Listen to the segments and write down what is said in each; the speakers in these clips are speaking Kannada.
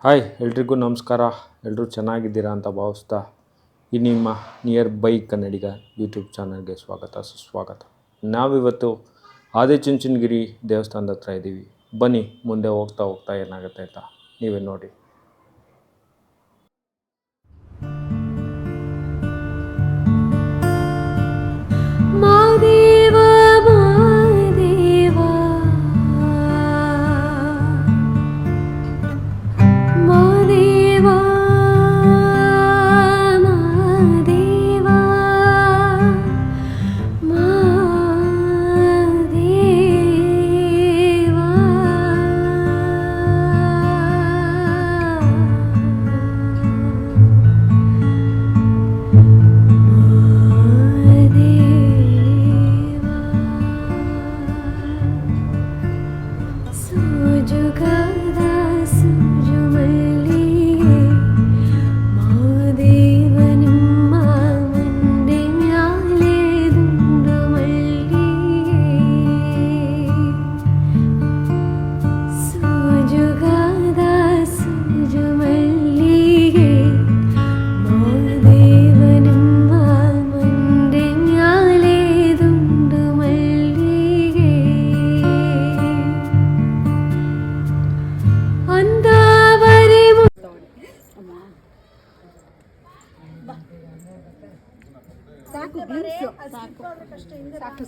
ಹಾಯ್ ಎಲ್ರಿಗೂ ನಮಸ್ಕಾರ. ಎಲ್ಲರೂ ಚೆನ್ನಾಗಿದ್ದೀರಾ ಅಂತ ಭಾವಿಸ್ತಾ ಈ ನಿಮ್ಮ ನಿಯರ್ ಬೈ ಕನ್ನಡಿಗ ಯೂಟ್ಯೂಬ್ ಚಾನಲ್ಗೆ ಸ್ವಾಗತ ಸುಸ್ವಾಗತ. ನಾವಿವತ್ತು ಆದಿಚುಂಚನಗಿರಿ ದೇವಸ್ಥಾನದ ಹತ್ರ ಇದ್ದೀವಿ. ಬನ್ನಿ ಮುಂದೆ ಹೋಗ್ತಾ ಹೋಗ್ತಾ ಏನಾಗುತ್ತೆ ಅಂತ ನೀವೇ ನೋಡಿ.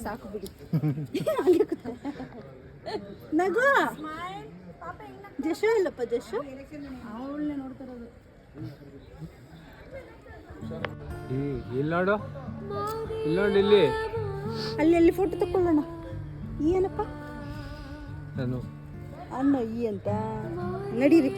ಸಾಕು ಬಿಡಿ. ನಗು ಜಶು ಇಲ್ಲಪ್ಪ, ಜಶು ಅವಳನ್ನೇ ನೋಡ್ತಾರದು. ಇಲ್ಲಿ ನೋಡು, ಇಲ್ಲಿ ನೋಡಿ, ಇಲ್ಲಿ ಅಲ್ಲಿ ಫೋಟೋ ತಕೊಳ್ಳೋಣ. ಏನಪ್ಪ ನಾನು ಅಣ್ಣ ಈ ಅಂತ ನಡೀರಿ.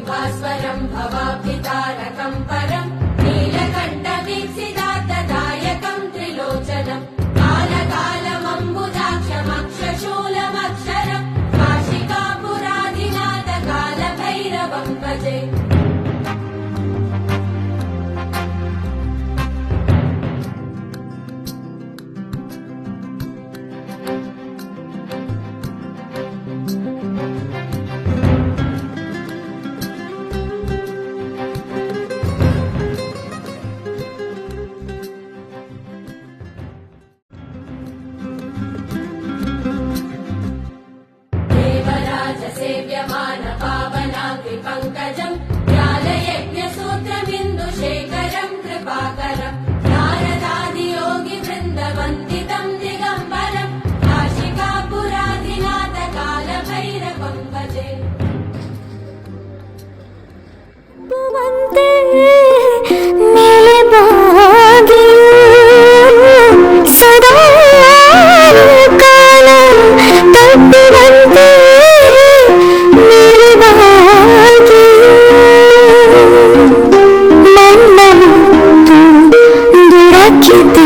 भास्वरं भवाब्धितारकं परं नीलकण्ठवीक्षिदात्तदायकं त्रिलोचनं कालकालमम्बुजाक्षमक्षशूलमक्षरं काशिकापुराधिनाथकालभैरवं भजे. सेव्यमान पावनाग्रि पङ्कजं ज्ञालयज्ञसूत्रमिन्दुशेखरं कृपाकरं नारदादियोगिवृन्दवन्दितं दिगम्बरं काशिकापुराधिनाथकालभैरवं भजे. Kita